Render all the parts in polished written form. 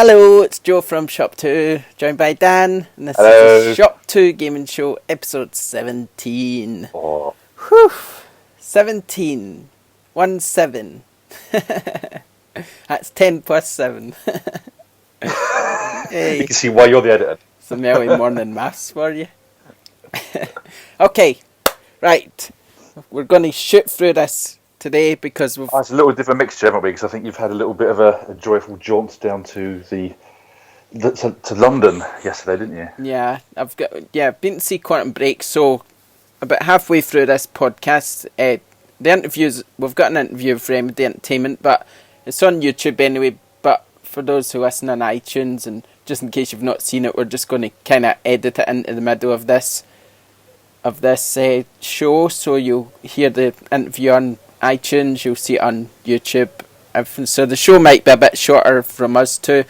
Hello, it's Joe from ShopTo, joined by Dan, and this is the ShopTo Gaming Show, episode 17. Oh. Whew, 17. 1-7. That's 10 plus 7. Hey. You can see why you're the editor. It's an early morning maths for you. Okay, right. We're going to shoot through this today because we've... It's a little different mixture, haven't we? Because I think you've had a little bit of a joyful jaunt down to to London yesterday, didn't you? Yeah, I've been to see Quantum Break. So about halfway through this podcast, the interviews, we've got an interview with Remedy Entertainment, but it's on YouTube anyway. But for those who listen on iTunes, and just in case you've not seen it, we're just going to kind of edit it into the middle of this show, so you'll hear the interview on iTunes, you'll see it on YouTube, everything. So the show might be a bit shorter from us too,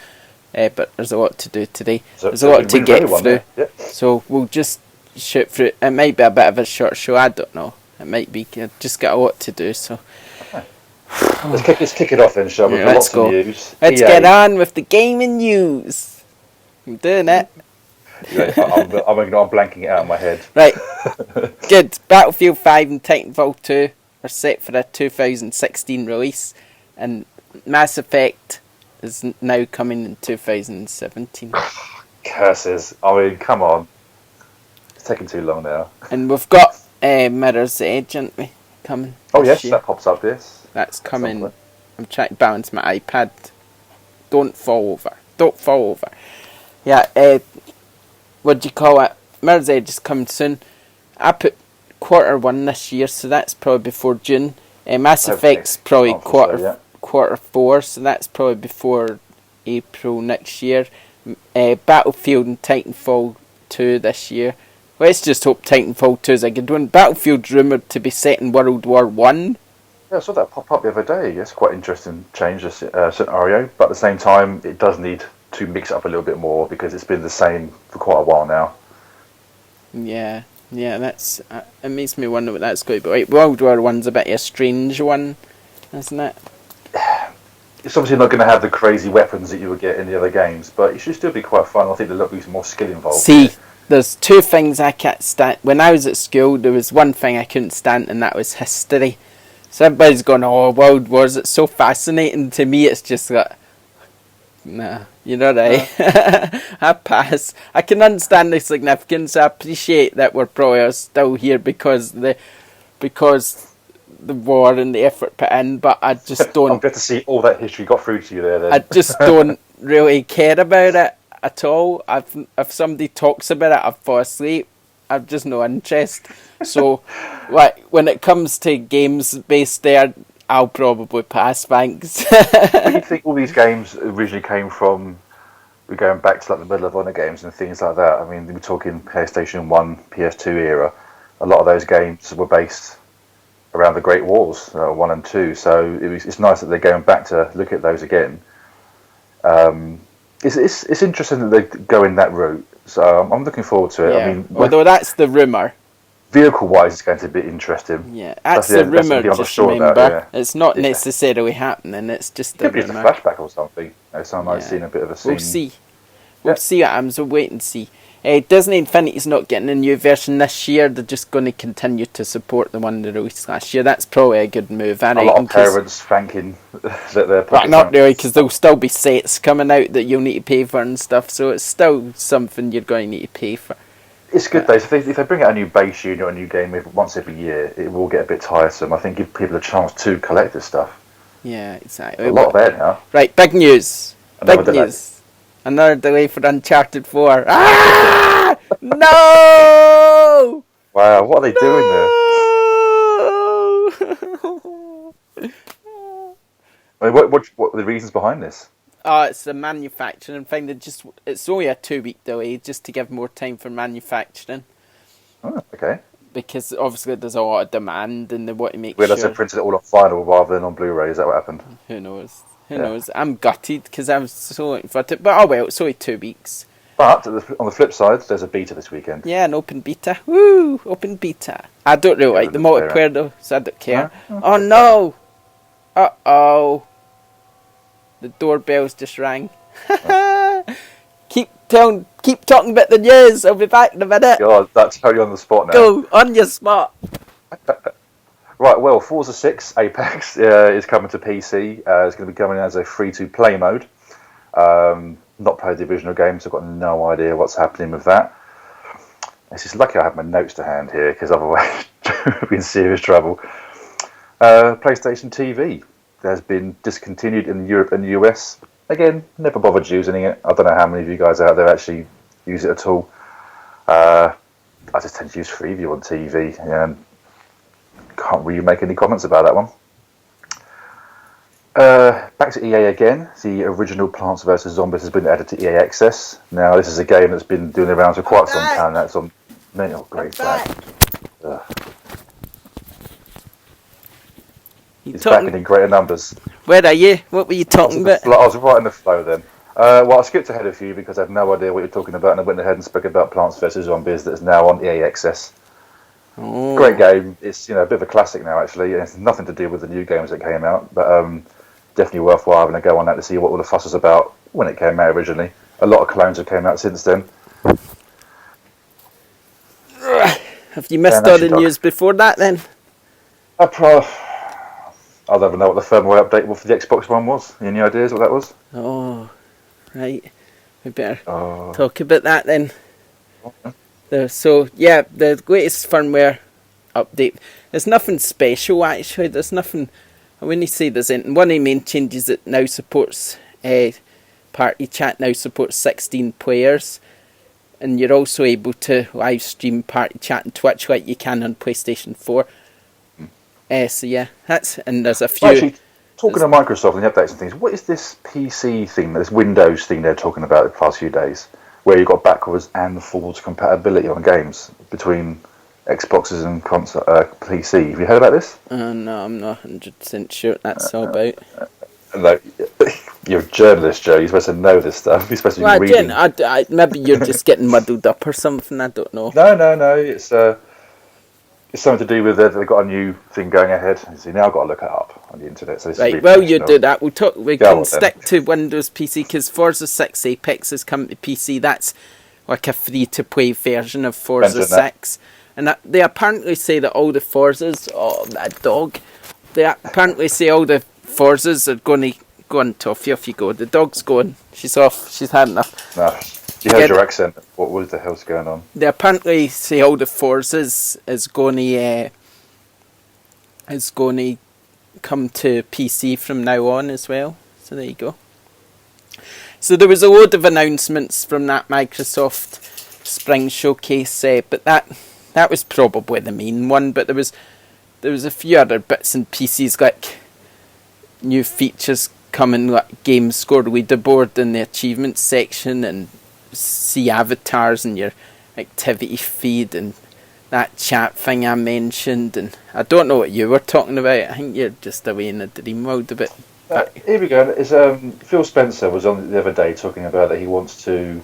but there's a lot to do today. There's a lot to get through. Yep. So we'll just shoot through. It might be a bit of a short show, I don't know. It might be. I've just got a lot to do, so... Okay. Let's kick it off then, shall we? Yeah, let's go. News. Let's get on with the gaming news. I'm doing it. Yeah, I'm blanking it out in my head. Right. Good. Battlefield 5 and Titanfall 2 are set for a 2016 release, and Mass Effect is now coming in 2017. Curses. I mean, come on. It's taking too long now. And we've got Mirror's Edge, haven't we, coming? Oh, yes, year. that pops up, yes. That's coming. I'm trying to balance my iPad. Don't fall over. Yeah, what do you call it? Mirror's Edge is coming soon. I put Q1 this year, so that's probably before June. Mass Effect's probably Q4, so that's probably before April next year. Battlefield and Titanfall 2 this year. Let's just hope Titanfall 2 is a good one. Battlefield's rumoured to be set in World War 1. Yeah, I saw that pop up the other day. It's quite interesting change the scenario, but at the same time, it does need to mix it up a little bit more because it's been the same for quite a while now. Yeah, that's it makes me wonder what that's going to be like. World War One's a bit of a strange one, isn't it? It's obviously not going to have the crazy weapons that you would get in the other games, but it should still be quite fun. I think there'll be some more skill involved. See, there's two things I can't stand. When I was at school, there was one thing I couldn't stand, and that was history. So everybody's going, "Oh, World Wars! It's so fascinating." To me, it's just like, nah, you're not right. I pass. I can understand the significance. I appreciate that we're probably still here because the war and the effort put in, but I just don't... I'm glad to see all that history got through to you there then. I just don't really care about it at all. If somebody talks about it, I fall asleep. I've just no interest. So, like, when it comes to games based there, I'll probably pass, thanks. But you think all these games originally came from... We're going back to like the Medal of Honor games and things like that. I mean, we're talking PlayStation 1, PS2 era. A lot of those games were based around the Great Wars, 1 and 2. So it's nice that they're going back to look at those again. It's interesting that they go in that route. So I'm looking forward to it. Yeah. I mean, although that's the rumour. Vehicle-wise, it's going to be interesting. Yeah, that's the rumour, just remember. Yeah. It's not necessarily happening, it's just the rumour. Could be just a flashback or something. So I might have seen a bit of a scene. We'll see. We'll see what happens. We'll wait and see. Disney Infinity's not getting a new version this year. They're just going to continue to support the one they released last year. That's probably a good move. A lot of parents thanking that they're... But not really, because there'll still be sets coming out that you'll need to pay for and stuff, so it's still something you're going to need to pay for. It's good though. So if they bring out a new base unit or a new game once every year, it will get a bit tiresome. I think give people a chance to collect this stuff. Yeah, exactly. A lot there now. Right, big news. Another delay for Uncharted 4. Ah! No! Wow, what are they doing there? I mean, what are the reasons behind this? It's a manufacturing thing. It's only a 2-week delay just to give more time for manufacturing. Oh, okay. Because obviously there's a lot of demand and they want to make sure... They printed it all on vinyl rather than on Blu-ray. Is that what happened? Who knows? Who knows? I'm gutted because I was so looking forward to it. But oh well, it's only 2 weeks. But on the flip side, there's a beta this weekend. Yeah, an open beta. Woo! Open beta. I don't really like the multiplayer though, so I don't care. No? Oh no! Uh-oh. The doorbell's just rang. Keep talking about the news. I'll be back in a minute. God, that's totally on the spot now. Go on your spot. Right, well, Forza 6 Apex is coming to PC. It's going to be coming as a free-to-play mode. Not played the original game, so I've got no idea what's happening with that. It's just lucky I have my notes to hand here, because otherwise I'd be in serious trouble. PlayStation TV has been discontinued in Europe and the US. Again, never bothered using it. I don't know how many of you guys out there actually use it at all. I just tend to use Freeview on TV, and can't really make any comments about that one. Back to EA again. The original Plants vs Zombies has been added to EA Access. Now, this is a game that's been doing the rounds for quite some time. That's on. Oh, great back. He's back in greater numbers. Where are you? What were you talking about? I was right in the flow then. Well, I skipped ahead a few because I had no idea what you're talking about, and I went ahead and spoke about Plants vs Zombies that's now on EA Access. Oh. Great game. It's a bit of a classic now, actually. It's nothing to do with the new games that came out, but definitely worthwhile having a go on that to see what all the fuss was about when it came out originally. A lot of clones have came out since then. Have you missed all the news before that then? I don't even know what the firmware update for the Xbox One was. Any ideas what that was? Oh, right. We better talk about that then. The latest firmware update. There's nothing special actually. There's nothing. I wouldn't say there's anything. One of the main changes it now supports party chat. Now supports 16 players, and you're also able to live stream party chat on Twitch like you can on PlayStation 4. So yeah, and there's a few. Actually, talking of Microsoft and the updates and things, what is this PC thing, this Windows thing they're talking about the past few days, where you've got backwards and forwards compatibility on games between Xboxes and PC? Have you heard about this? No, I'm not 100% sure what that's all about. No, you're a journalist, Joe. You're supposed to know this stuff. You're supposed to be reading. Maybe you're just getting muddled up or something. I don't know. No. It's something to do with they've got a new thing going ahead. So now I've got to look it up on the internet. So right, well, you do that. We can stick to Windows PC because Forza 6 Apex has come to PC. That's like a free-to-play version of Forza 6. And they apparently say that all the Forzas... Oh, that dog. They apparently say all the Forzas are going to go on toffee. Off you go. The dog's going. She's off. She's had enough. No. You heard your accent. What the hell's going on? They apparently say all the Forzas is going to come to PC from now on as well. So there you go. So there was a load of announcements from that Microsoft Spring Showcase, but that was probably the main one. But there was a few other bits and pieces like new features coming, like game score leaderboard in the achievements section, and see avatars in your activity feed, and that chat thing I mentioned. And I don't know what you were talking about. I think you're just away in a dream world a bit. Here we go. It's, Phil Spencer was on the other day talking about that he wants to.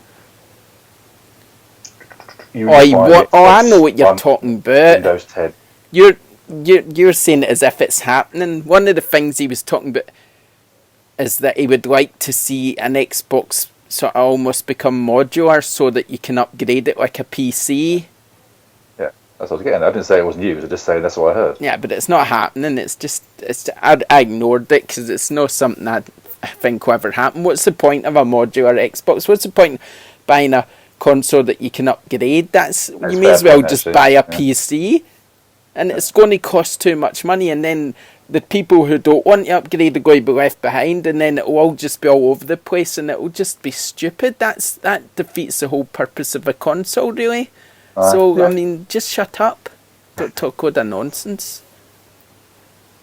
I know what you're talking about. Windows 10. You're saying it as if it's happening. One of the things he was talking about is that he would like to see an Xbox sort of almost become modular so that you can upgrade it like a PC. Yeah, that's what I was getting. I didn't say it was news. I just saying that's what I heard. Yeah, but it's not happening. I ignored it because it's not something I think will ever happen. What's the point of a modular Xbox? What's the point of buying a console that you can upgrade? You may as well just buy a PC, and it's going to cost too much money, and then the people who don't want to upgrade are going to be left behind, and then it will all just be all over the place, and it will just be stupid. That defeats the whole purpose of a console, really. I mean, just shut up. Don't talk all the nonsense.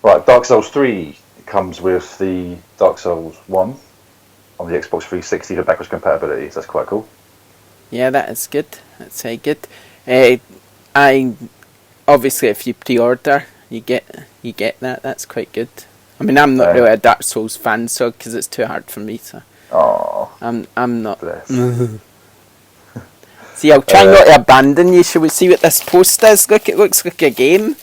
Right, Dark Souls 3 comes with the Dark Souls 1 on the Xbox 360 for backwards compatibility. So that's quite cool. Yeah, that is good. That's very good. Obviously, if you pre-order, you get that. That's quite good. I mean, I'm not really a Dark Souls fan, so because it's too hard for me. So I'm not. See, I'll try not to abandon you. Shall we see what this post is? Look, it looks like a game.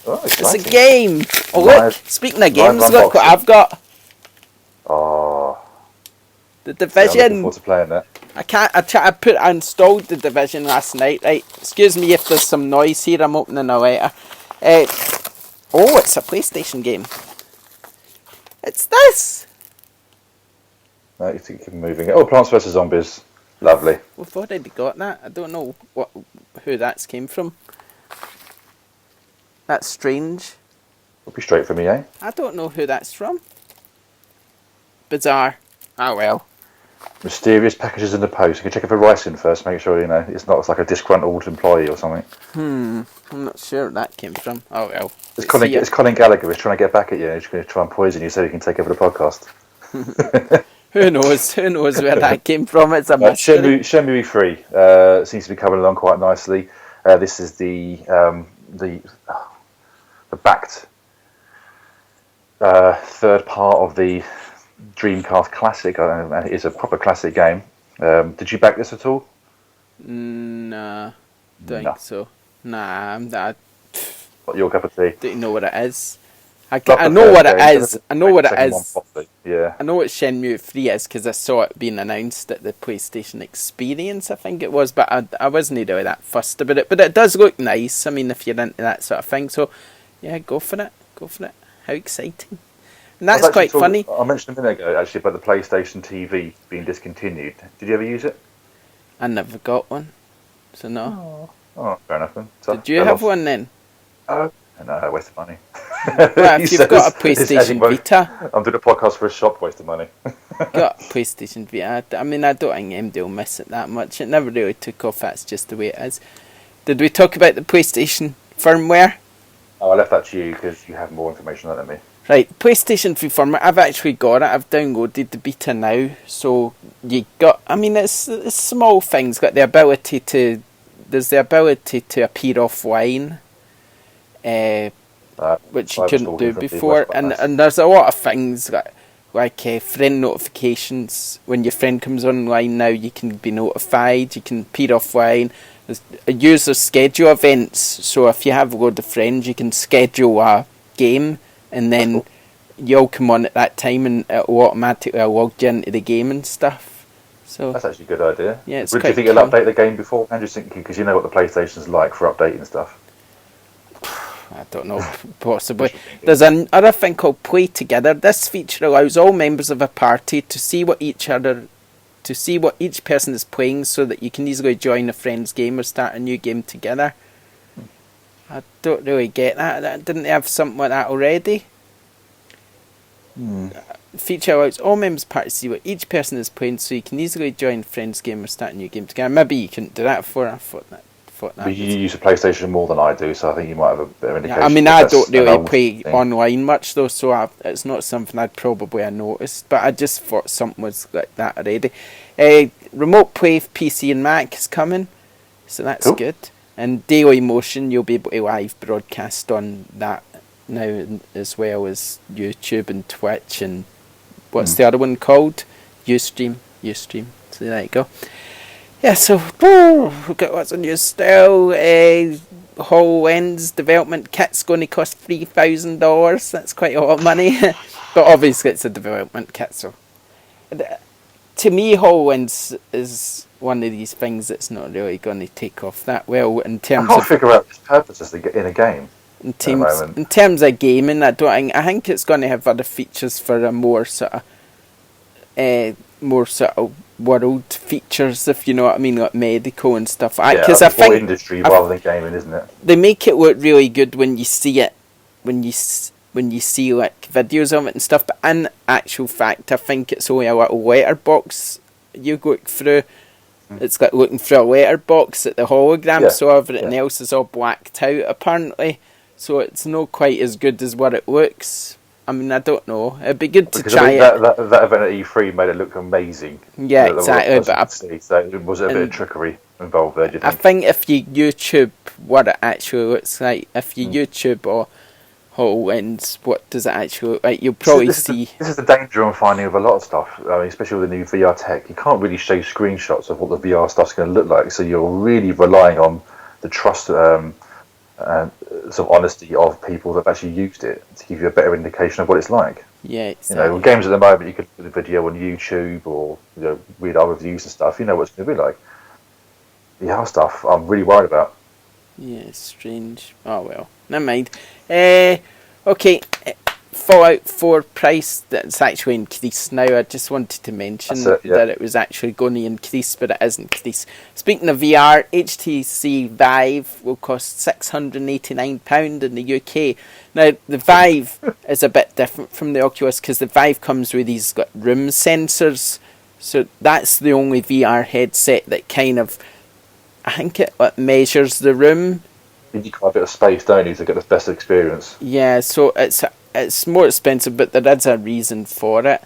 Oh, it's a game. Oh, look! Speaking of games, look what I've got. Oh. The Yeah, I'm looking Division. forward to playing that. I installed the Division last night. Right, excuse me if there's some noise here. I'm opening a letter. It's a PlayStation game. It's this. No, you keep moving it. Oh, Plants vs Zombies. Lovely. We've already got that. I don't know who that's came from. That's strange. It'll be straight for me, eh? I don't know who that's from. Bizarre. Oh well. Mysterious packages in the post. You can check if a writing first, make sure it's not like a disgruntled employee or something. I'm not sure where that came from. Oh well. It's Colin Gallagher. He's trying to get back at you. He's going to try and poison you so he can take over the podcast. Who knows? Who knows where that came from? It's a mystery. Shenmue 3 seems to be coming along quite nicely. This is the backed third part of the Dreamcast classic. It is a proper classic game. Did you back this at all? Nah, don't think so. Nah, I'm not. Not your cup of tea. Don't know what it is. I know what it is. I know what it is. Yeah. I know what Shenmue 3 is because I saw it being announced at the PlayStation Experience, I think it was, but I wasn't really that fussed about it. But it does look nice, I mean, if you're into that sort of thing. So, yeah, go for it. Go for it. How exciting. And that's quite funny. I mentioned a minute ago, actually, about the PlayStation TV being discontinued. Did you ever use it? I never got one, so no. Oh, fair enough then. So, did you have one then? Oh, no, waste of money. Well, if you've got a PlayStation Vita... I'm doing a podcast for a shop, wasting money. Got a PlayStation Vita. I mean, I don't think MD will miss it that much. It never really took off, that's just the way it is. Did we talk about the PlayStation firmware? Oh, I left that to you because you have more information on that than me. Right, PlayStation 3 firmware, I've actually got it. I've downloaded the beta now. So, it's small things. There's the ability to appear offline. Which you couldn't do before, and there's a lot of things like friend notifications. When your friend comes online now, you can be notified. You can appear offline. There's a user schedule events, so if you have a load of friends, you can schedule a game, and then you'll come on at that time, and it'll automatically log you into the game and stuff. So that's actually a good idea. Yeah, it's do you think it'll update the game before? I'm just thinking because you know what the PlayStation's like for updating stuff. I don't know, possibly. There's another thing called Play Together. This feature allows all members of a party to see what each person is playing, so that you can easily join a friend's game or start a new game together. I don't really get that. Didn't they have something like that already? Feature allows all members of a party to see what each person is playing, so you can easily join a friend's game or start a new game together. Maybe you couldn't do that before. I thought that. But you use the PlayStation more than I do, so I think you might have a bit of indication. Yeah, I mean, I don't really play online much, though, so it's not something I'd probably have noticed. But I just thought something was like that already. Remote play for PC and Mac is coming, so that's cool. Good. And Daily Motion, you'll be able to live broadcast on that now, as well as YouTube and Twitch and what's the other one called? Ustream. So there you go. Yeah, so we've got lots of new still. HoloLens development kit's going to cost $3,000. That's quite a lot of money. But obviously it's a development kit, so... To me, HoloLens is one of these things that's not really going to take off that well in terms of... I can't figure out its purpose in a game. In terms of gaming, I think it's going to have other features for a more sort of world features, if you know what I mean, like medical and stuff. Because I think industry rather than gaming, isn't it? They make it look really good when you see it, when you see like videos of it and stuff. But in actual fact, I think it's only a little letterbox you look through. It's like looking through a letterbox at the hologram, so everything else is all blacked out apparently. So it's not quite as good as what it looks. I mean, I don't know. It'd be good to try it. That event at E3 made it look amazing. Yeah, exactly. So it was a bit of trickery involved there, do you think? I think if you YouTube what it actually looks like, if you YouTube or HoloLens, what does it actually look like, you'll probably see... This is the danger I'm finding with a lot of stuff, especially with the new VR tech. You can't really show screenshots of what the VR stuff's going to look like, so you're really relying on the trust and sort of honesty of people that have actually used it to give you a better indication of what it's like. Yeah, You know, with exactly. games at the moment, you could put a video on YouTube or read our reviews and stuff. You know what it's going to be like. The other stuff, I'm really worried about. Yeah, it's strange. Oh well, never mind. Okay, Fallout 4 price that's actually increased now. I just wanted to That's mention it. Yeah. that it was actually going to increase, but it is increased. Speaking of VR, HTC Vive will cost £689 in the UK. Now, the Vive is a bit different from the Oculus because the Vive comes with these room sensors. So that's the only VR headset that kind of, I think it measures the room. You need quite a bit of space, don't you, to get the best experience. Yeah, so it's more expensive, but there is a reason for it.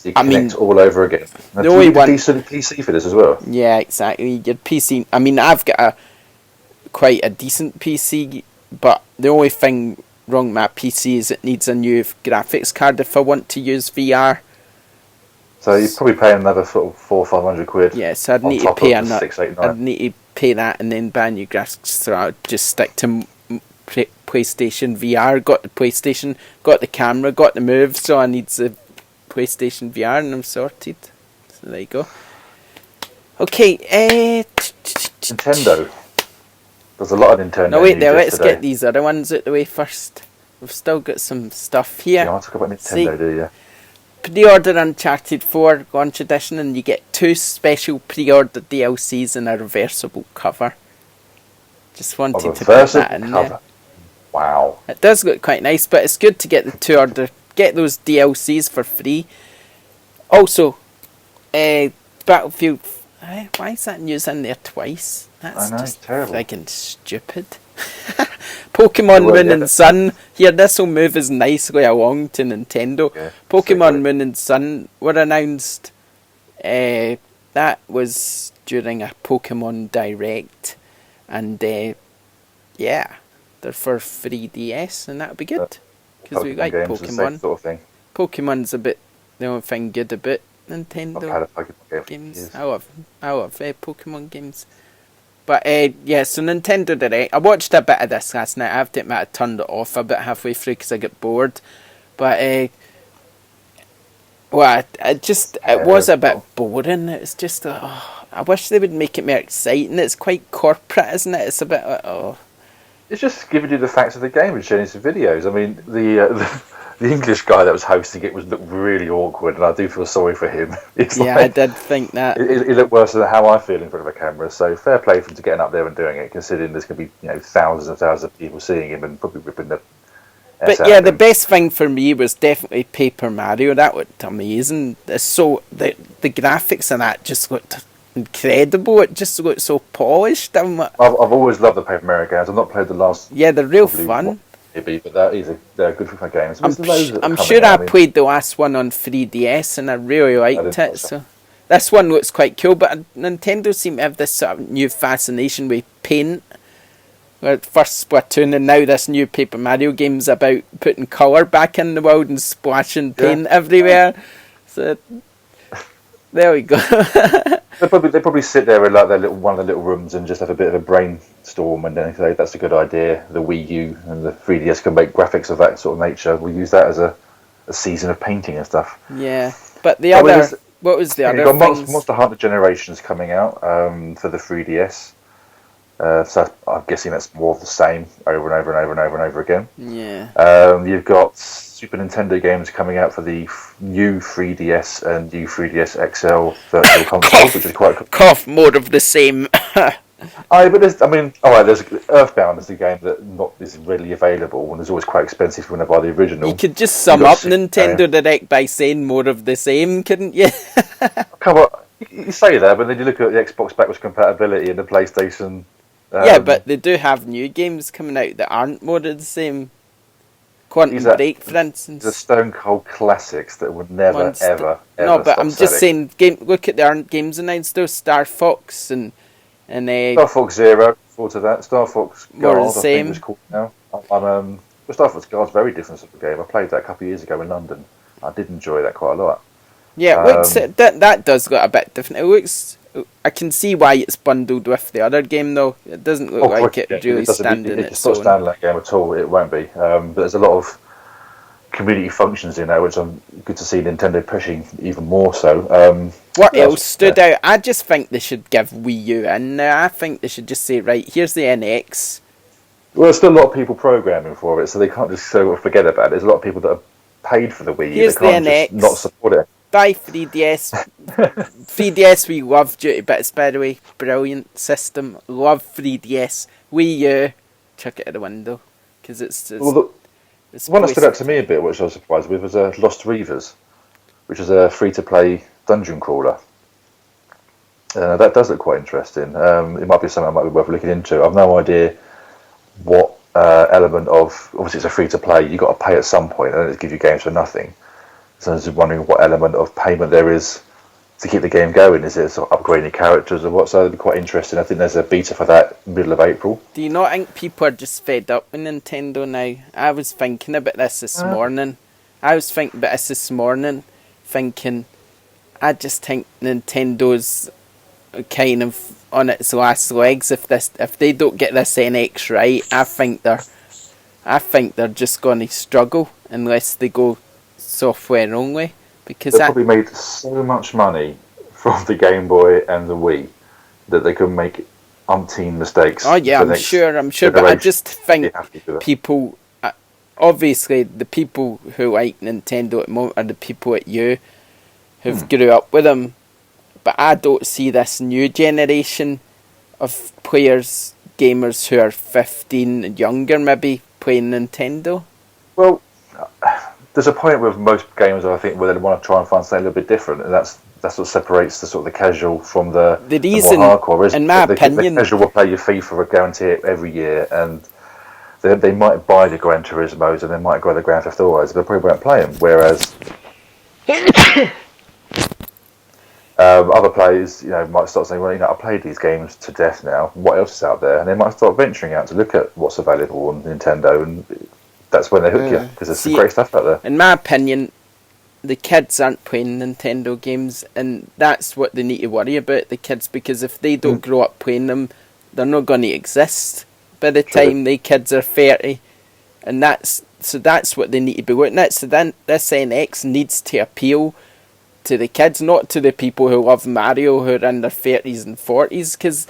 You I connect mean, all over again. Now, the do you only need a one, decent PC for this as well? yeah, exactly. Your PC. I mean, I've got quite a decent PC, but the only thing wrong with my PC is it needs a new graphics card if I want to use VR. So you're probably paying another sort of £400-500 Yeah, so I'd on need to top pay of the I'd 689. need to pay that and then buy a new graphics. So I'd just stick to PlayStation VR. Got the PlayStation, got the camera, got the Move. So I need the PlayStation VR, and I'm sorted. So there you go. Okay, Nintendo. There's a lot of Nintendo no, wait news there, let's yesterday. get these other ones out the way first. We've still got some stuff here. You want to talk about Nintendo, See, do you? pre-order Uncharted 4 Launch Edition, and you get 2 special pre-order DLCs and a reversible cover. Just wanted to put that in there. Wow. It does look quite nice, but it's good to get get those DLCs for free. Also, Battlefield. Why is that news in there twice? That's I know, just it's terrible. friggin' stupid. Pokemon Moon and Sun. Here, this will move us nicely along to Nintendo. Yeah, Pokemon Moon and Sun were announced. That was during a Pokemon Direct, and yeah, they're for 3DS, and that'll be good because we like games, the same Pokemon. sort of thing. Pokemon's a bit the only thing good about Nintendo I've had a Pokemon game for games. years. I love Pokemon games. But yeah, so Nintendo Direct. I watched a bit of this last night. I have to admit I turned it off a bit halfway through because I got bored. But well, it was a bit boring. It was just I wish they would make it more exciting. It's quite corporate, isn't it? It's a bit It's just giving you the facts of the game and showing you some videos. I mean, the English guy that was hosting it looked really awkward, and I do feel sorry for him. Yeah, I did think that. It looked worse than how I feel in front of a camera. So fair play for him to getting up there and doing it, considering there's going to be thousands and thousands of people seeing him and probably ripping the. But yeah, the best thing for me was definitely Paper Mario. That looked amazing. So the graphics in that just looked incredible. It just looked so polished. I've always loved the Paper Mario games. I've not played the last. Yeah, they're real fun. Maybe, but they're good fun games. I'm sure I played the last one on 3DS and I really liked it. So this one looks quite cool. But Nintendo seem to have this sort of new fascination with paint. First Splatoon, and now this new Paper Mario game's about putting colour back in the world and splashing paint everywhere. So there we go. They probably sit there in like one of the little rooms and just have a bit of a brainstorm, and then say that's a good idea. The Wii U and the 3DS can make graphics of that sort of nature. We use that as a season of painting and stuff. Yeah, but what was the other you've got things? Monster Hunter Generations coming out for the 3DS. So I'm guessing that's more of the same over and over and over and over and over again. Yeah. You've got Super Nintendo games coming out for the new 3DS and new 3DS XL virtual console, which is quite cool. Cough, more of the same. There's Earthbound is a game that is readily available and is always quite expensive when I buy the original. You could just sum up Nintendo Direct by saying more of the same, couldn't you? Come on, you say that, but then you look at the Xbox backwards compatibility and the PlayStation. Yeah, but they do have new games coming out that aren't more of the same. Quantum Break, for instance. The Stone Cold classics that would never, ever. No, but I'm just saying, look at the games announced though, Star Fox and Star Fox Zero, forward to that. Star Fox Guard, I think it's called now. Star Fox Guard's a very different sort of game. I played that a couple of years ago in London. I did enjoy that quite a lot. Yeah, that does look a bit different. It looks. I can see why it's bundled with the other game, though. It doesn't look like it really standing its own. It's not a standalone game at all. It won't be. But there's a lot of community functions in there, which I'm good to see Nintendo pushing even more so. What else stood out? I just think they should give Wii U in there. I think they should just say, right, here's the NX. Well, there's still a lot of people programming for it, so they can't just sort of forget about it. There's a lot of people that have paid for the Wii U. Here's they can't the NX. just not support it. Buy 3DS. 3DS, we love duty bits, by the way. Brilliant system. Love 3DS. Wii U, chuck it out the window. Because it's well, the one that stood out to me a bit, which I was surprised with, was Lost Reavers, which is a free-to-play dungeon crawler. That does look quite interesting. It might be something that might be worth looking into. I've no idea what element of... Obviously, it's a free-to-play. You've got to pay at some point, and it gives you games for nothing. So I was just wondering what element of payment there is to keep the game going. Is it sort of upgrading characters or what? So it'd be quite interesting. I think there's a beta for that middle of April. Do you not think people are just fed up with Nintendo now? I was thinking about this morning. Thinking, I just think Nintendo's kind of on its last legs. If they don't get this NX right, I think they're just going to struggle unless they go software only, because they probably made so much money from the Game Boy and the Wii that they could make umpteen mistakes. Oh yeah, I'm sure, but I just think people, obviously the people who like Nintendo at the moment are the people at you who've grew up with them, but I don't see this new generation of players, gamers who are 15 and younger maybe playing Nintendo. Well, there's a point with most gamers, I think, where they want to try and find something a little bit different, and that's what separates the sort of the casual from the reason, more hardcore. In my opinion, the casual will play your FIFA or guarantee it every year, and they might buy the Gran Turismos and they might buy the Grand Theft Autos, but they probably won't play them. Whereas other players, might start saying, well, I played these games to death now. What else is out there? And they might start venturing out to look at what's available on Nintendo, and that's when they hook you, because there's some great stuff out there. In my opinion, the kids aren't playing Nintendo games, and that's what they need to worry about, the kids, because if they don't grow up playing them, they're not going to exist by the time the kids are 30, and that's what they need to be looking at. So then this NX needs to appeal to the kids, not to the people who love Mario who are in their 30s and 40s, because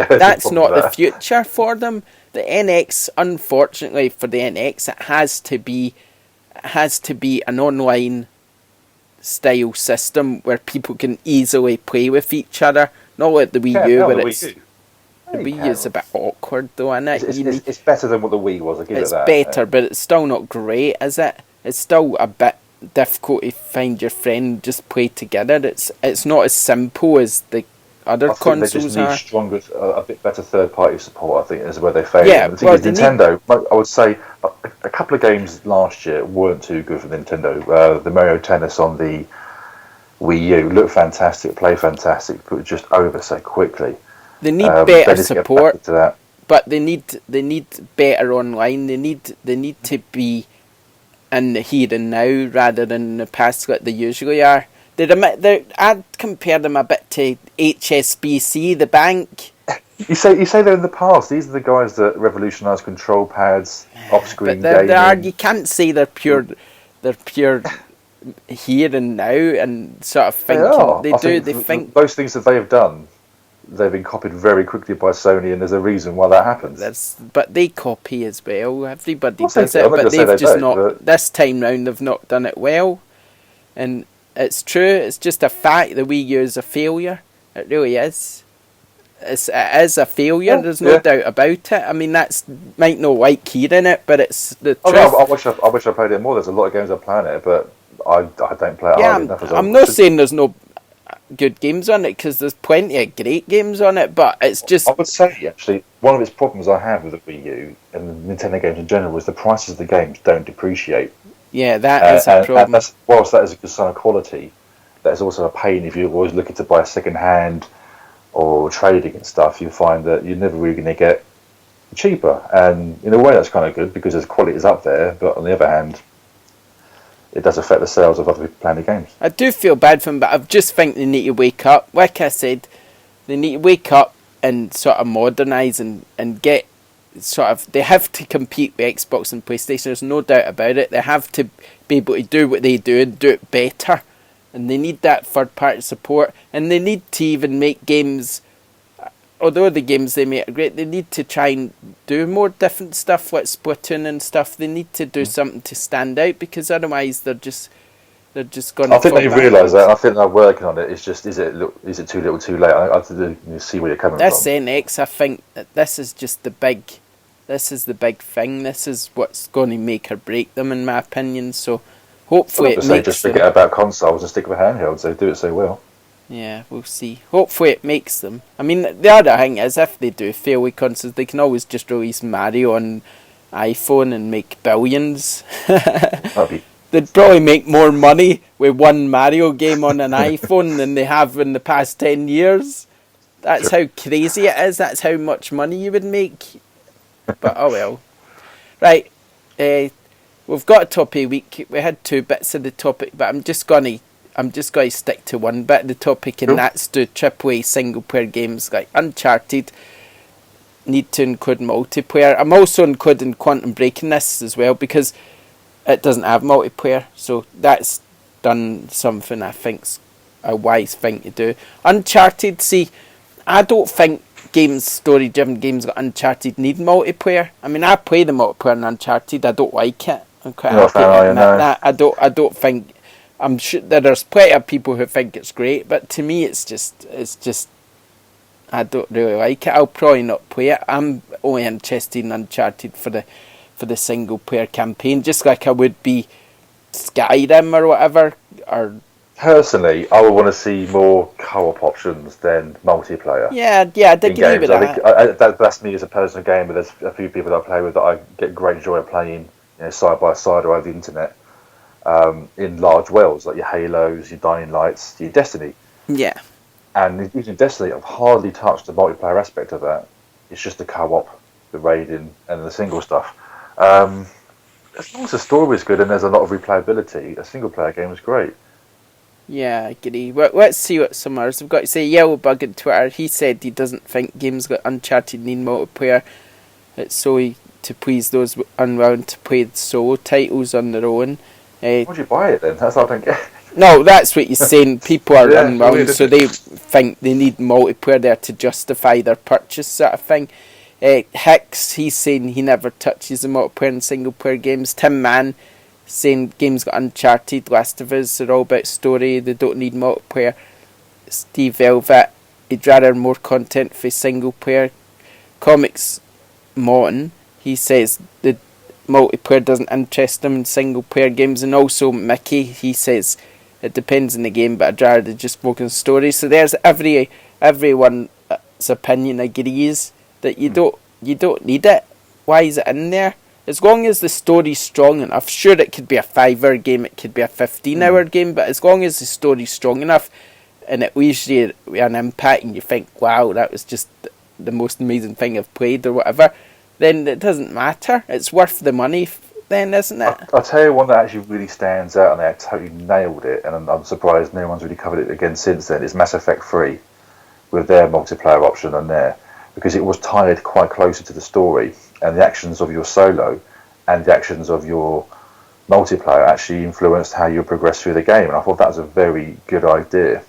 that's not the future for them. The NX, unfortunately for the NX, it has to be an online style system where people can easily play with each other, not like the Wii U, where it's... The Wii U is a bit awkward though, isn't it? It's better than what the Wii was, I'll give it that. It's better, but it's still not great, is it? It's still a bit difficult to find your friend, just play together. It's not as simple as the other consoles they just are. need stronger, a bit better third-party support, I think, is where they fail. Yeah, the thing is, Nintendo, I would say, a couple of games last year weren't too good for Nintendo. The Mario Tennis on the Wii U looked fantastic, play fantastic, but just over so quickly. They need better support, but they need better online. They need to be in the here and now rather than in the past like they usually are. I'd compare them a bit to HSBC, the bank. You say they're in the past. These are the guys that revolutionised control pads, off-screen gaming. You can't say they're pure here and now and sort of thinking. They think those things that they have done, they've been copied very quickly by Sony, and there's a reason why that happens. But they copy as well. Everybody does it, but they've just not. This time round, they've not done it well, and it's true. It's just a fact. The Wii U is a failure. It really is. It is a failure. Yeah, there's no doubt about it. I mean, might not like hearing it, but it's the truth. I wish I played it more. There's a lot of games I play on it, but I don't play it hard enough. I'm not saying there's no good games on it, because there's plenty of great games on it, but it's just... I would say, actually, one of its problems I have with the Wii U and Nintendo games in general is the prices of the games don't depreciate. Yeah, that is a problem. Whilst that is a good sign of quality, that is also a pain if you're always looking to buy second-hand or trading and stuff. You find that you're never really going to get cheaper, and in a way that's kind of good because the quality is up there, but on the other hand, it does affect the sales of other people playing the games. I do feel bad for them, but I just think they need to wake up. Like I said, they need to wake up and sort of modernise and get they have to compete with Xbox and PlayStation. There's no doubt about it. They have to be able to do what they do and do it better, and they need that third party support, and they need to even make games. Although the games they make are great, they need to try and do more different stuff like Splatoon and stuff. They need to do something to stand out, because otherwise they're just going to. I think they realise that. I think they're working on it. It's just, is it too little, too late? I have to see where you're coming This from. NX, I think that this is just the big thing. This is what's going to make or break them, in my opinion. So hopefully it makes just them. forget about consoles and stick with handhelds. They do it so well. Yeah, we'll see. Hopefully it makes them. I mean, the other thing is, if they do fail with consoles, they can always just release Mario on iPhone and make billions. They'd probably make more money with one Mario game on an iPhone than they have in the past 10 years. That's how crazy it is. That's how much money you would make. But oh well. Right. We've got a topic week. We had 2 bits of the topic, but I'm just going to stick to one bit of the topic, and that's the AAA single player games like Uncharted need to include multiplayer. I'm also including Quantum Break in this as well, because it doesn't have multiplayer, so that's done something I think's a wise thing to do. Uncharted, see, I don't think story-driven games like Uncharted need multiplayer. I mean, I play the multiplayer in Uncharted. I don't like it. I'm quite happy to admit that. I don't think. I'm sure that there's plenty of people who think it's great, but to me, it's just. I don't really like it. I'll probably not play it. I'm only interested in Uncharted for the single player campaign, just like I would be Skyrim or whatever. Or personally, I would want to see more co-op options than multiplayer. Yeah, I'd agree with that. I think that's me as a personal gamer. There's a few people that I play with that I get great joy playing, side by side or over the internet, in large worlds like your Halos, your Dying Lights, your Destiny. Yeah. And using Destiny, I've hardly touched the multiplayer aspect of that. It's just the co-op, the raiding, and the single stuff. As long as the story is good and there's a lot of replayability, a single player game is great. Yeah, I agree. Well, let's see what some others have got to say. Yellowbug on Twitter, he said he doesn't think games like Uncharted need multiplayer. It's solely to please those unwilling to play the solo titles on their own. Why would you buy it then? That's what I don't get. No, that's what he's saying. People are unwilling, so they think they need multiplayer there to justify their purchase, sort of thing. Hicks, he's saying he never touches the multiplayer in single player games. Tim Mann saying games like Uncharted, Last of Us are all about story, they don't need multiplayer. Steve Velvet, he'd rather more content for single player. Comics Mon, he says the multiplayer doesn't interest him in single player games. And also Mickey, he says it depends on the game, but I'd rather just focus on story. So there's everyone's opinion agrees that you don't need it. Why is it in there? As long as the story's strong enough, sure, it could be a 5-hour game, it could be a 15-hour game, but as long as the story's strong enough and it leaves you an impact and you think, wow, that was just the most amazing thing I've played or whatever, then it doesn't matter. It's worth the money then, isn't it? I'll tell you one that actually really stands out and they totally nailed it, and I'm surprised no one's really covered it again since then. It's Mass Effect 3 with their multiplayer option on there, because it was tied quite closer to the story, and the actions of your solo and the actions of your multiplayer actually influenced how you progress through the game, and I thought that was a very good idea.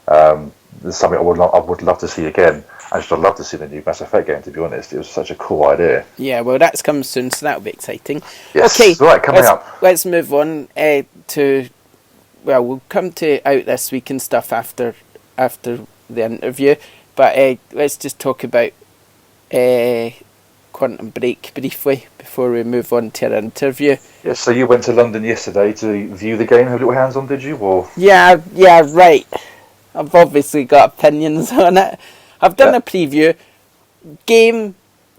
There's something I would love to see again. I'd love to see the new Mass Effect game, to be honest. It was such a cool idea. Yeah, well, that's coming soon, so that'll be exciting. Yes. Okay, right, coming up. Let's move on to... Well, we'll come to out this week and stuff after the interview, but let's just talk about Quantum Break briefly before we move on to our interview. Yes, so you went to London yesterday to view the game, have little hands on, did you? Or? Yeah, right. I've obviously got opinions on it. I've done a preview. The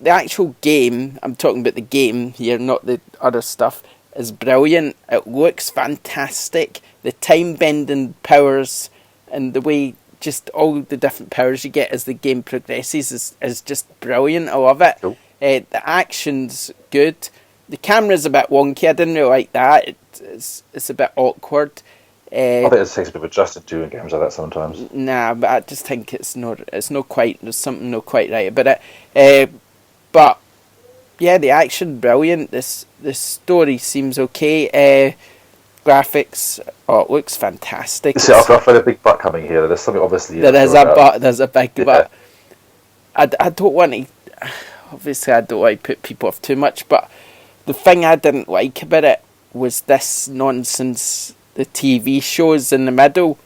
actual game, I'm talking about the game here, not the other stuff, is brilliant. It looks fantastic. The time-bending powers and the way just all the different powers you get as the game progresses is just brilliant. I love it. Cool. The action's good. The camera's a bit wonky. I didn't really like that. It's a bit awkward. I think it takes a bit of adjusting doing games like that sometimes. Nah, but I just think it's not quite. There's something not quite right about it. But Yeah, the action brilliant. The story seems okay. Graphics, it looks fantastic. See, I've had a big butt coming here. There's something obviously There is sure a about. but. There's a big Yeah. but. I don't want to. Obviously, I don't want to put people off too much, but the thing I didn't like about it was this nonsense. The TV shows in the middle,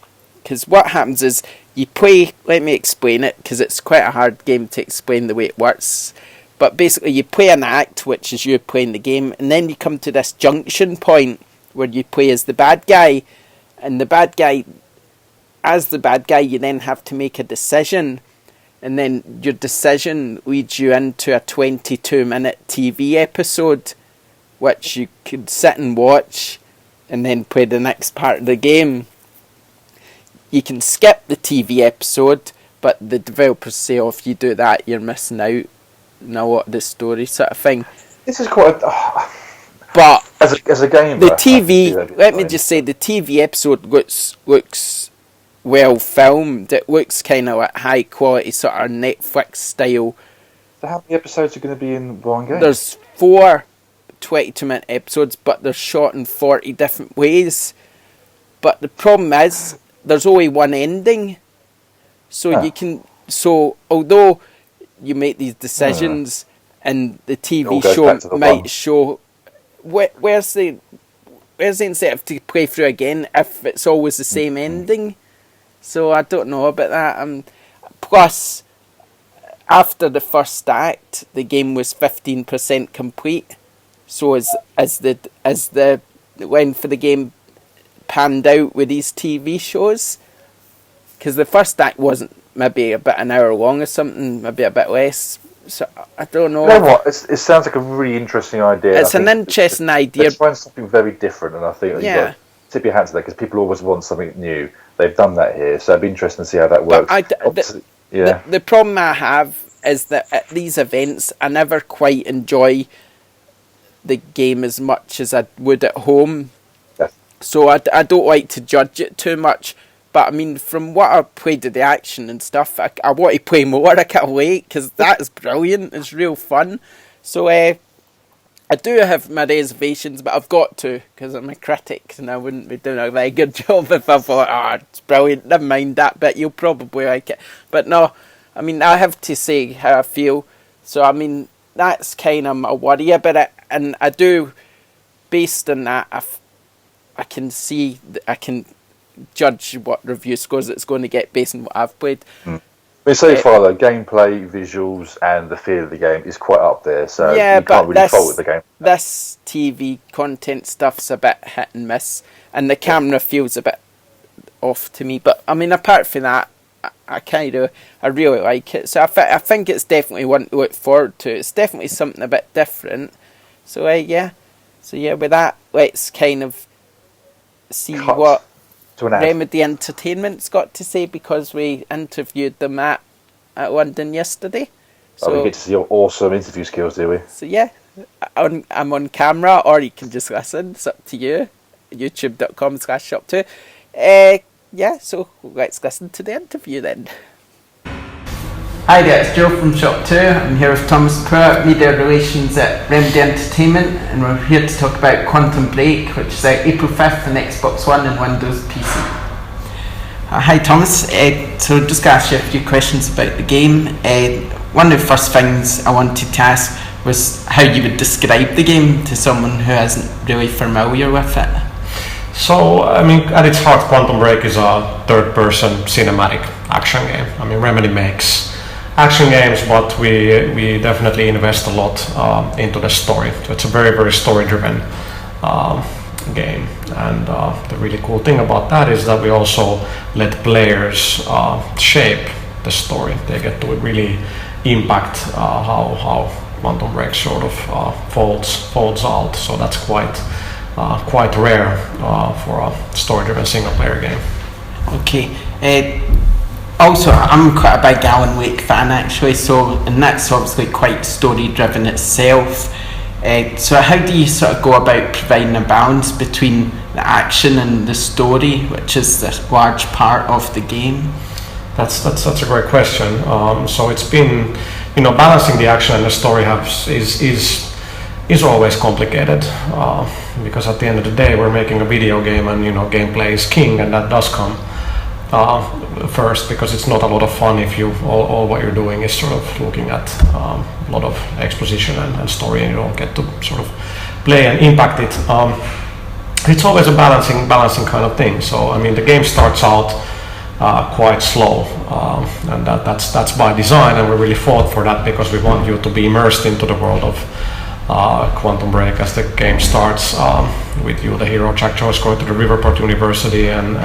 because what happens is you play. Let me explain it, because it's quite a hard game to explain the way it works. But basically, you play an act, which is you playing the game, and then you come to this junction point where you play as the bad guy, and as the bad guy, you then have to make a decision, and then your decision leads you into a 22-minute TV episode, which you could sit and watch, and then play the next part of the game. You can skip the TV episode, but the developers say, if you do that, you're missing out on a lot of the story, sort of thing. This is quite. But as a gamer, the TV, let me just say, the TV episode looks well filmed. It looks kind of like high quality, sort of Netflix style. So how many episodes are going to be in one game? There's 4 22-minute episodes, but they're shot in 40 different ways. But the problem is, there's only one ending. So you can. So although you make these decisions, and the TV show might show. Where's the incentive to play through again if it's always the same ending? So I don't know about that. Plus, after the first act, the game was 15% complete. So as the length of the game panned out with these TV shows, because the first act wasn't maybe about an hour long or something, maybe a bit less. So I don't know. You know what? It sounds like a really interesting idea. It's an interesting idea. Let's find something very different, and I think you've got to tip your hands to that, because people always want something new. They've done that here, so it'd be interesting to see how that works. The problem I have is that at these events, I never quite enjoy the game as much as I would at home. Yes. So I don't like to judge it too much. But I mean, from what I've played of the action and stuff, I want to play more. I can't wait, because that is brilliant. It's real fun. So I do have my reservations, but I've got to, because I'm a critic, and I wouldn't be doing a very good job if I thought, it's brilliant, never mind that bit, you'll probably like it. But no, I mean, I have to say how I feel. So I mean, that's kind of my worry about it, and I do, based on that, I can see, I can judge what review scores it's going to get based on what I've played. But so far, the gameplay, visuals, and the feel of the game is quite up there, so you can't really fault with the game. This TV content stuff's a bit hit and miss, and the camera feels a bit off to me. But I mean, apart from that, I really like it. So I think it's definitely one to look forward to. It's definitely something a bit different. So with that, let's kind of see what Remedy Entertainment's got to say, because we interviewed them at London yesterday. So we get to see your awesome interview skills, do we? So I'm on camera, or you can just listen. It's up to you. YouTube.com/ShopTo. So let's listen to the interview then. Hi there, it's Joe from ShopTo. I'm here with Thomas Poor, Media Relations at Remedy Entertainment, and we're here to talk about Quantum Break, which is out April 5th on Xbox One and Windows PC. Hi Thomas, so just going to ask you a few questions about the game. One of the first things I wanted to ask was how you would describe the game to someone who isn't really familiar with it. So, I mean, at its heart, Quantum Break is a third-person cinematic action game. I mean, Remedy makes action games, but we definitely invest a lot into the story. So it's a very, very story-driven game, and the really cool thing about that is that we also let players shape the story. They get to really impact how Quantum Break sort of folds out. So that's quite rare for a story-driven single-player game. Okay. Also, I'm quite a big Alan Wake fan actually, and that's obviously quite story-driven itself. So how do you sort of go about providing a balance between the action and the story, which is a large part of the game? That's a great question. So it's been, balancing the action and the story is is always complicated, because at the end of the day we're making a video game, and gameplay is king, and that does come first, because it's not a lot of fun if you all what you're doing is sort of looking at a lot of exposition and story, and you don't get to sort of play and impact it. It's always a balancing kind of thing. So I mean, the game starts out quite slow, and that's by design, and we really fought for that, because we want you to be immersed into the world of Quantum Break as the game starts, with you, the hero Jack Joyce, going to the Riverport University, and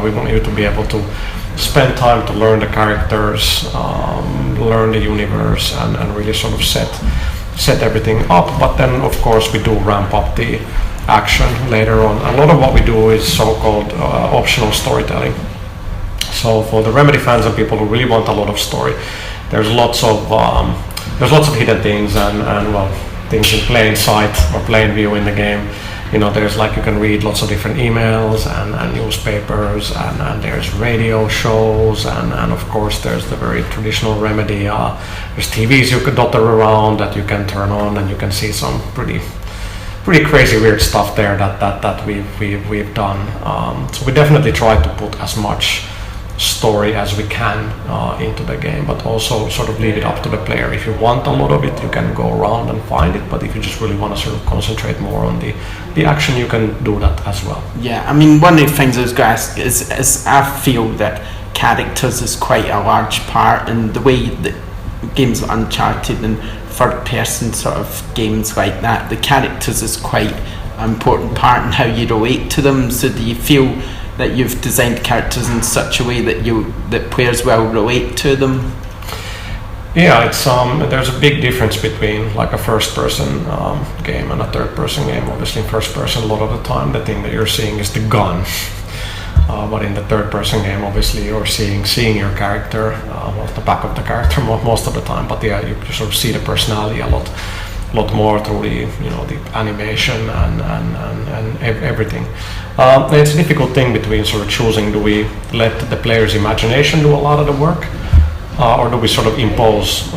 we want you to be able to spend time to learn the characters, learn the universe, and really sort of set everything up. But then of course we do ramp up the action later on. A lot of what we do is so-called optional storytelling. So for the Remedy fans and people who really want a lot of story, there's lots of hidden things and well, things in plain sight or plain view in the game. There's you can read lots of different emails and newspapers, and there's radio shows, and of course there's the very traditional Remedy. There's TVs you could dotter around that you can turn on, and you can see some pretty crazy weird stuff there that we've done. So we definitely try to put as much story as we can into the game, but also sort of leave it up to the player. If you want a lot of it, you can go around and find it, but if you just really want to sort of concentrate more on the action, you can do that as well. Yeah, I mean, one of the things I was going to ask is I feel that characters is quite a large part in the way that games like Uncharted and third person sort of games like that, the characters is quite an important part in how you relate to them. So do you feel that you've designed characters in such a way that players will relate to them? Yeah, it's there's a big difference between like a first-person game and a third-person game. Obviously, in first-person, a lot of the time, the thing that you're seeing is the gun. But in the third-person game, obviously, you're seeing your character, the back of the character most of the time. But yeah, you sort of see the personality a lot more through the animation and everything. It's a difficult thing between sort of choosing, do we let the player's imagination do a lot of the work, or do we sort of impose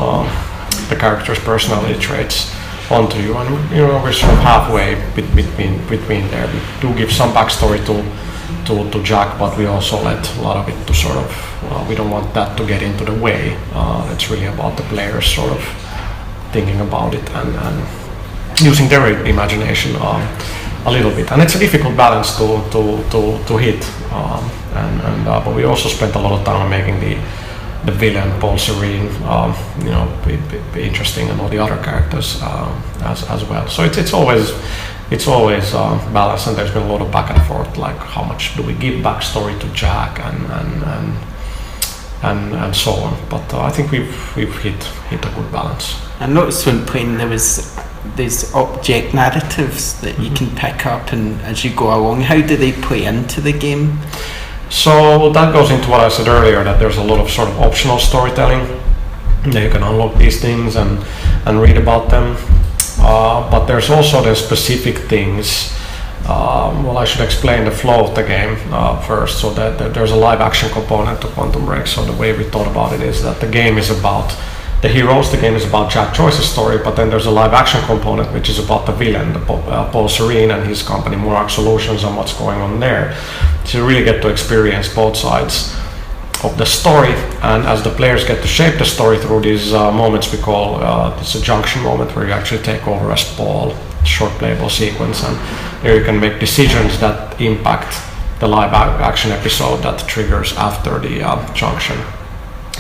the character's personality traits onto you? And we're sort of halfway between there. We do give some backstory to Jack, but we also let a lot of it to sort of we don't want that to get into the way. It's really about the players sort of thinking about it and using their imagination a little bit, and it's a difficult balance to hit. But we also spent a lot of time making the villain Paul Serene, be interesting, and all the other characters as well. So it's always balanced, and there's been a lot of back and forth, like how much do we give backstory to Jack and so on. But I think we've hit a good balance. I noticed when playing there was these object narratives that you can pick up and as you go along. How do they play into the game? So that goes into what I said earlier, that there's a lot of sort of optional storytelling. That you can unlock these things and read about them. But there's also the specific things. I should explain the flow of the game first. So that there's a live action component to Quantum Break. So the way we thought about it is that the game is about the heroes, the game is about Jack Joyce's story, but then there's a live action component which is about the villain, Paul Serene and his company Murak Solutions, and what's going on there. So you really get to experience both sides of the story, and as the players get to shape the story through these moments we call it's a junction moment, where you actually take over as Paul, short playable sequence, and there you can make decisions that impact the live action episode that triggers after the junction.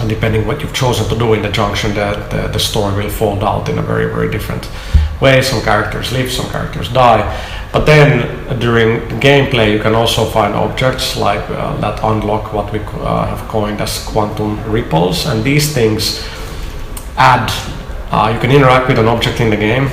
And depending what you've chosen to do in the junction, the story will fold out in a very, very different way. Some characters live, some characters die. But then during gameplay, you can also find objects like that unlock what we have coined as quantum ripples. And these things add, you can interact with an object in the game,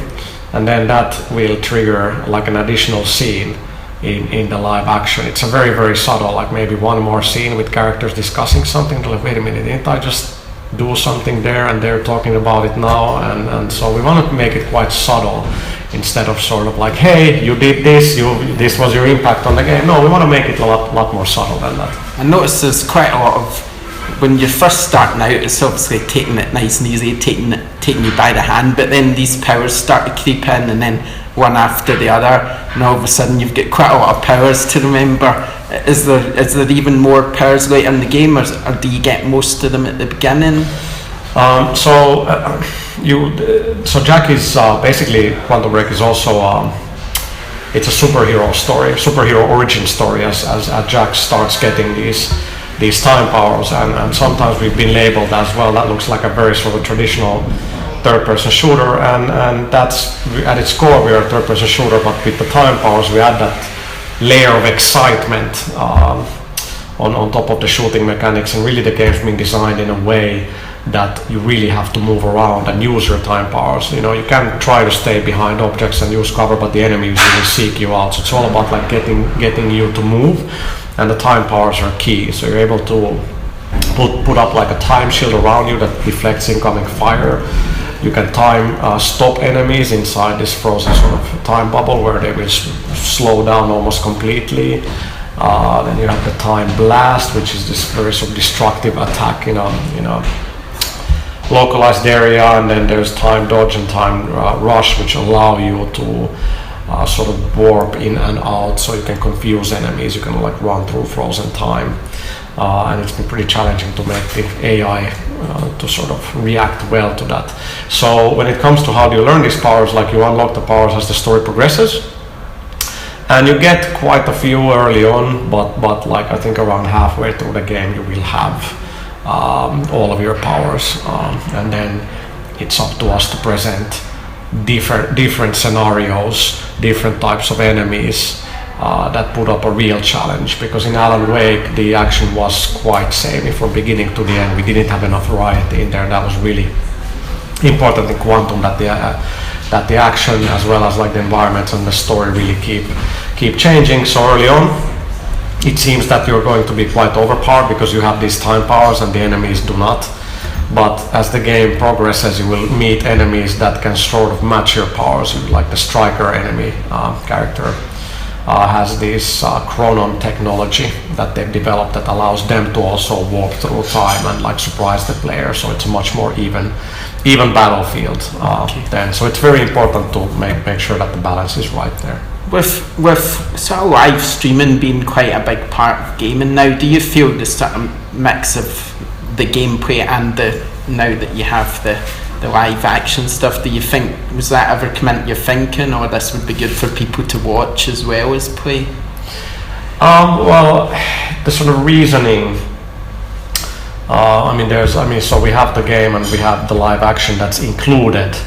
and then that will trigger like an additional scene in the live action. It's a very, very subtle, like maybe one more scene with characters discussing something. Like, wait a minute, didn't I just do something there and they're talking about it now? And so we want to make it quite subtle, instead of sort of like, hey, you did this, this was your impact on the game. No, we want to make it a lot more subtle than that. I noticed there's quite a lot of when you're first starting out, it's obviously taking it nice and easy, taking you by the hand, but then these powers start to creep in, and then one after the other, and all of a sudden you've got quite a lot of powers to remember. Is there even more powers later in the game, or do you get most of them at the beginning? So Jack is basically, Quantum Break is also it's a superhero origin story as Jack starts getting these time powers, and sometimes we've been labeled as, well, that looks like a very sort of traditional third-person shooter, and that's, at its core, we are a third-person shooter, but with the time powers we add that layer of excitement on top of the shooting mechanics, and really the game's been designed in a way that you really have to move around and use your time powers. You can try to stay behind objects and use cover, but the enemies will seek you out. So it's all about like getting you to move, and the time powers are key. So you're able to put up like a time shield around you that deflects incoming fire. You can time stop enemies inside this frozen sort of time bubble where they will slow down almost completely. Then you have the time blast, which is this very sort of destructive attack in a localized area, and then there's time dodge and time rush, which allow you to sort of warp in and out, so you can confuse enemies. You can like run through frozen time, and it's been pretty challenging to make the AI to sort of react well to that. So when it comes to how do you learn these powers, like you unlock the powers as the story progresses, and you get quite a few early on, but like I think around halfway through the game you will have all of your powers, and then it's up to us to present different scenarios, different types of enemies that put up a real challenge, because in Alan Wake the action was quite samey from beginning to the end. We didn't have enough variety in there. That was really important in Quantum, that the action as well as like the environments and the story really keep changing. So early on it seems that you're going to be quite overpowered because you have these time powers and the enemies do not. But as the game progresses, you will meet enemies that can sort of match your powers. Like the striker enemy character has this chronon technology that they've developed that allows them to also walk through time and like surprise the player. So it's a much more even battlefield then. So it's very important to make sure that the balance is right there. With sort of live streaming being quite a big part of gaming now, do you feel the sort of mix of the gameplay and now that you have the live action stuff, do you think, was that ever come into your thinking, or this would be good for people to watch as well as play? Well, the sort of reasoning, so we have the game and we have the live action that's included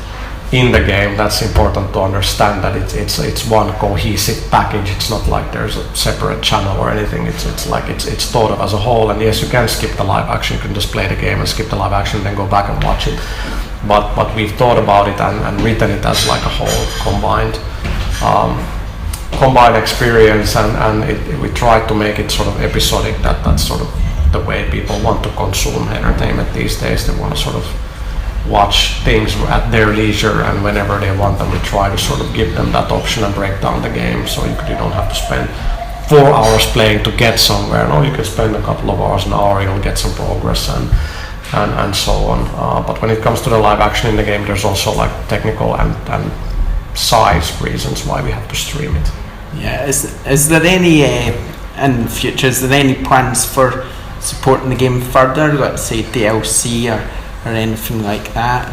in the game. That's important to understand, that it's one cohesive package. It's not like there's a separate channel or anything. It's thought of as a whole. And yes, you can skip the live action. You can just play the game and skip the live action, then go back and watch it. But we've thought about it and written it as like a whole combined experience, and we tried to make it sort of episodic. That's sort of the way people want to consume entertainment these days. They want to sort of watch things at their leisure and whenever they want them. We try to sort of give them that option and break down the game, so you don't have to spend 4 hours playing to get somewhere. No, you can spend a couple of hours, an hour, you'll get some progress and so on. But when it comes to the live action in the game, there's also like technical and size reasons why we have to stream it. Yeah, is there any in the future, is there any plans for supporting the game further, let's say DLC or anything like that?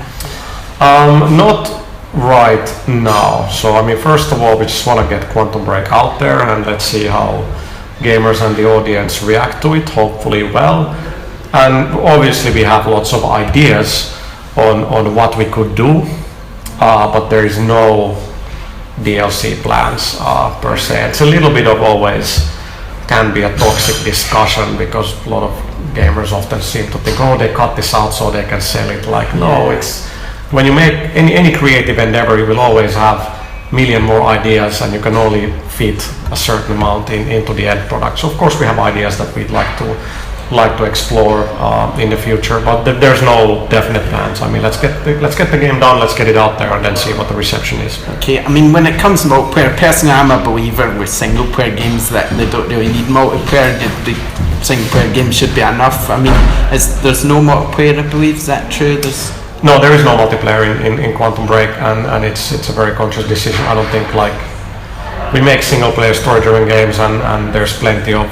Not right now. So first of all, we just want to get Quantum Break out there, and let's see how gamers and the audience react to it, hopefully well. And obviously we have lots of ideas on what we could do, but there is no DLC plans per se. It's a little bit of always can be a toxic discussion, because a lot of gamers often seem to think, oh, they cut this out so they can sell it. Like, no, it's when you make any creative endeavor, you will always have a million more ideas, and you can only fit a certain amount into the end product. So of course we have ideas that we'd like to explore in the future, but there's no definite plans. Let's get the game done, let's get it out there, and then see what the reception is. Okay, when it comes to multiplayer, personally I'm a believer with single player games that they don't really need multiplayer. They single player game should be enough. I mean, there's no multiplayer, I believe. Is that true? No, there is no multiplayer in Quantum Break, and it's a very conscious decision. I don't think we make single player story driven games, and there's plenty of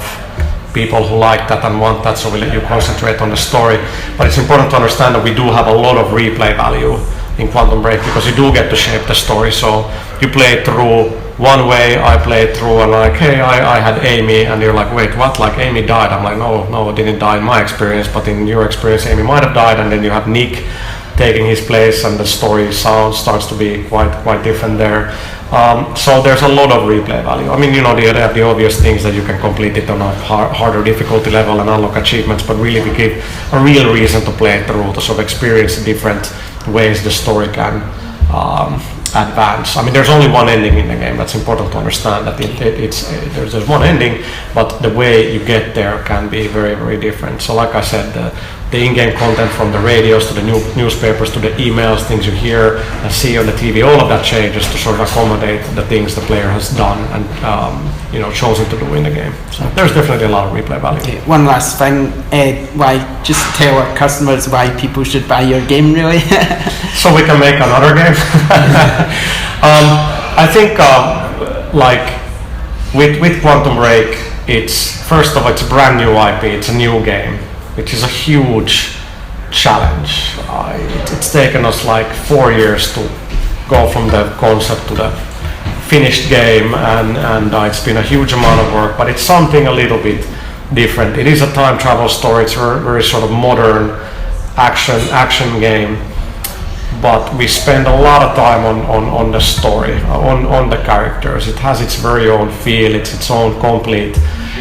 people who like that and want that, so we let you concentrate on the story. But it's important to understand that we do have a lot of replay value in Quantum Break, because you do get to shape the story. So you play it through one way, I play it through, and hey, I had Amy, and you're like, wait, what? Amy died? I'm like, no, it didn't die in my experience, but in your experience, Amy might have died. And then you have Nick taking his place, and the story starts to be quite different there. So there's a lot of replay value. I mean, they have the obvious things that you can complete it on a harder difficulty level and unlock achievements, but really we give a real reason to play it through, to sort of experience the different ways the story can advance. I mean, there's only one ending in the game. That's important to understand, that there's one ending, but the way you get there can be very, very different. So like I said, the in-game content, from the radios to the newspapers to the emails, things you hear and see on the TV, all of that changes to sort of accommodate the things the player has done and chosen to do in the game. So there's definitely a lot of replay value. Okay, one last thing, just tell our customers why people should buy your game, really. So we can make another game. I think with Quantum Break, it's first of all, it's a brand new IP, it's a new game, which is a huge challenge. It's taken us 4 years to go from the concept to the finished game, and it's been a huge amount of work, but it's something a little bit different. It is a time travel story. It's a very sort of modern action game, but we spend a lot of time on the story, on the characters. It has its very own feel, it's its own complete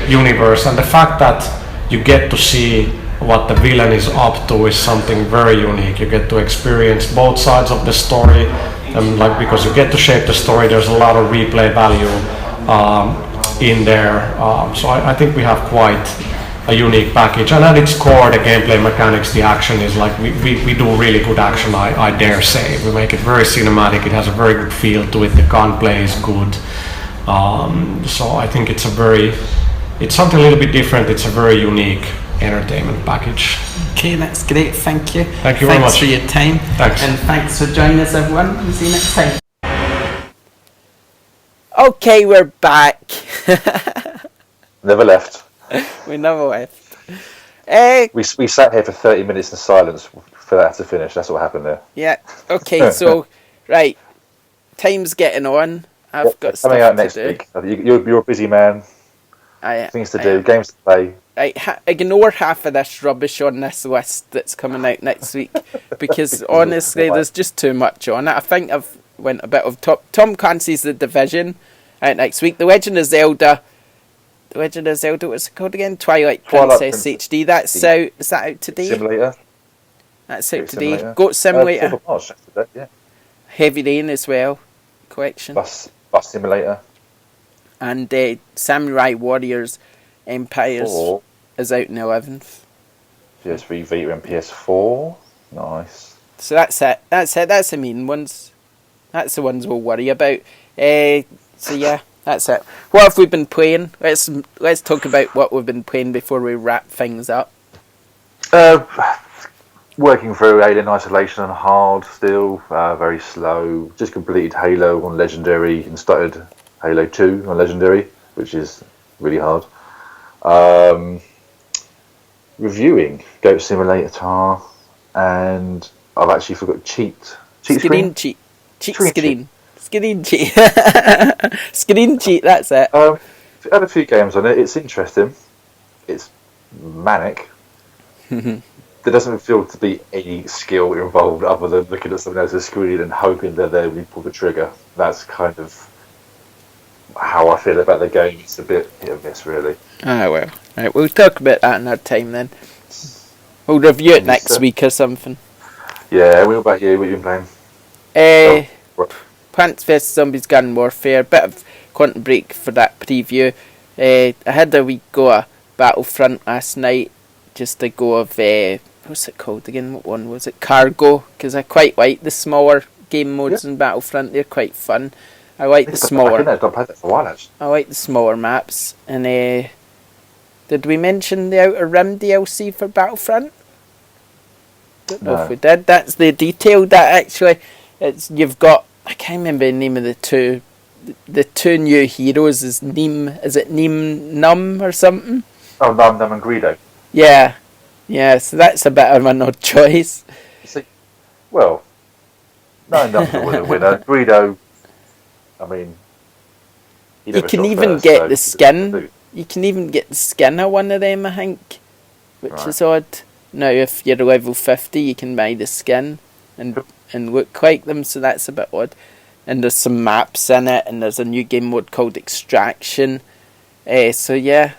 universe, and the fact that you get to see what the villain is up to is something very unique. You get to experience both sides of the story, and because you get to shape the story, there's a lot of replay value in there. So I think we have quite a unique package, and at its core, the gameplay mechanics, the action is we do really good action. I dare say we make it very cinematic. It has a very good feel to it. The gunplay is good. So I think it's something a little bit different. It's a very unique entertainment package. Okay, that's great. Thank you. Thank you very much. Thanks for your time. Thanks. And thanks for joining us, everyone. We'll see you next time. Okay, we're back. Never left. We never left. We sat here for 30 minutes in silence for that to finish. That's what happened there. Yeah. Okay, so, right. Time's getting on. I've got stuff coming out to next do. week. You're a busy man. Things to do, games to play. Ignore half of this rubbish on this list that's coming out next week, because honestly, there's just too much on it. I think I've went a bit of Tom Clancy's The Division out next week. The Legend of Zelda, what's it called again? Twilight Princess HD. That's out. Is that out today? Simulator. That's out today. Simulator. Goat Simulator. Yeah. Heavy Rain as well. Collection. Bus Simulator. And Samurai Warriors Empires is out in the 11th. PS3, Vita, and PS4. Nice. So that's it. That's the main ones. That's the ones we'll worry about. So yeah, that's it. What have we been playing? Let's talk about what we've been playing before we wrap things up. Working through Alien Isolation on hard still. Very slow. Just completed Halo on Legendary and started Halo 2 on Legendary, which is really hard. Reviewing Goat Simulator, and I've actually forgot Screen Cheat. Screen Cheat, that's it. Oh. I've had a few games on it. It's interesting. It's manic. There doesn't feel to be any skill involved other than looking at someone else's screen and hoping that they will pull the trigger. That's kind of how I feel about the game. It's a bit hit or miss, really. Ah, well. Right, we'll talk about that another time then. We'll review it next week or something. Yeah, what about you? What have you been playing? Plants vs Zombies Garden Warfare, bit of Quantum Break for that preview. I had a wee go at Battlefront last night, just a go of, what's it called again? What one was it? Cargo, because I quite like the smaller game modes in Battlefront. They're quite fun. I like the smaller. I've played that for a while, actually. I like the smaller maps, and the Did we mention the Outer Rim DLC for Battlefront? Don't know if No. we did. That's the detail that actually you've got. I can't remember the name of the two. The two new heroes is Neem Num or something? Oh, Num Num and Greedo. Yeah. Yeah, so that's a bit of an odd choice. See, well, no, Num's a winner. Greedo, I mean, he You never can shot even first, get so the he skin. didn't do. You can even get the skin of one of them, I think, which Right. is odd. Now, if you're level 50, you can buy the skin and look like them, so that's a bit odd. And there's some maps in it, and there's a new game mode called Extraction. So yeah,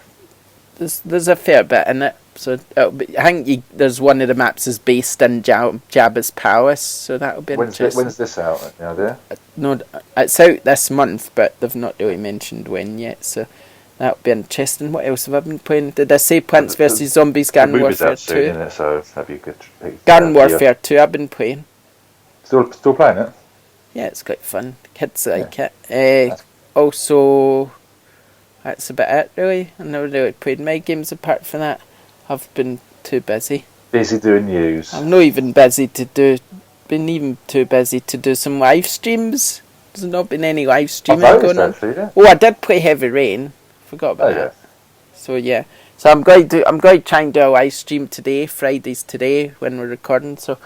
there's a fair bit in it. So I think there's one of the maps is based in Jabba's palace, so that'll be interesting. When's this out? Any idea? No, it's out this month, but they've not really mentioned when yet, so that'll be interesting. What else have I been playing? Did I say Plants vs Zombies The Garden movie's Warfare out soon, 2? isn't it? So that'd be a good. Garden Warfare 2 I've been playing. Still playing it? Yeah, it's quite fun. Kids like it. Also, that's about it really. I never really played my games apart from that. I've been too busy. Busy doing news. I'm not even busy to do. Been even too busy to do some live streams. There's not been any live streaming going on. Actually, yeah. Oh, I did play Heavy Rain. Forgot about that. So yeah. So I'm going to try and do a live stream today. Friday's today when we're recording. So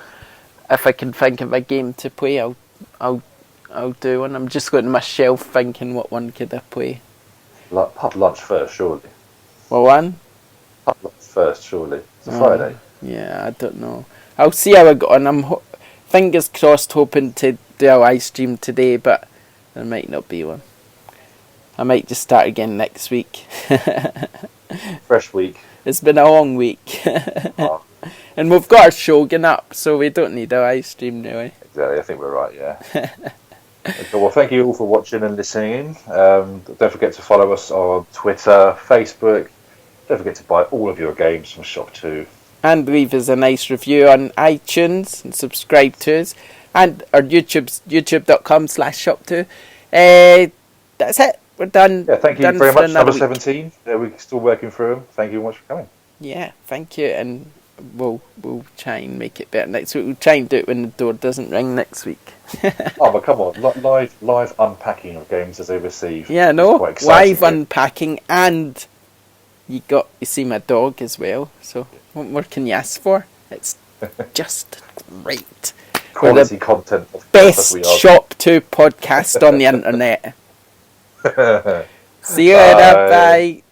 if I can think of a game to play, I'll do one. I'm just going to my shelf thinking what one could I play. Pub lunch first, surely. What one? Pub lunch first, surely. It's a Friday. Yeah, I don't know. I'll see how I go on. I'm fingers crossed hoping to do a live stream today, but there might not be one. I might just start again next week. Fresh week. It's been a long week. Oh, And we've got our Shogun up, so we don't need a live stream really. exactly. I think we're right. Yeah. Okay, well, thank you all for watching and listening. Don't forget to follow us on Twitter, Facebook. Don't forget to buy all of your games from ShopTo. And leave us a nice review on iTunes and subscribe to us. And our youtube.com/ShopTo. That's it. We're done. Yeah, thank you done very for much. another Number week. 17. We're still working through them. Thank you very much for coming. Yeah, thank you. And we'll try and make it better next week. We'll try and do it when the door doesn't ring next week. Oh, but come on. Live unpacking of games as they receive. Yeah, It's no. quite exciting, Live unpacking, and you see my dog as well. So what more can you ask for? It's just great. Quality content. Of Best we are. ShopTo podcast on the internet. See you later. Bye.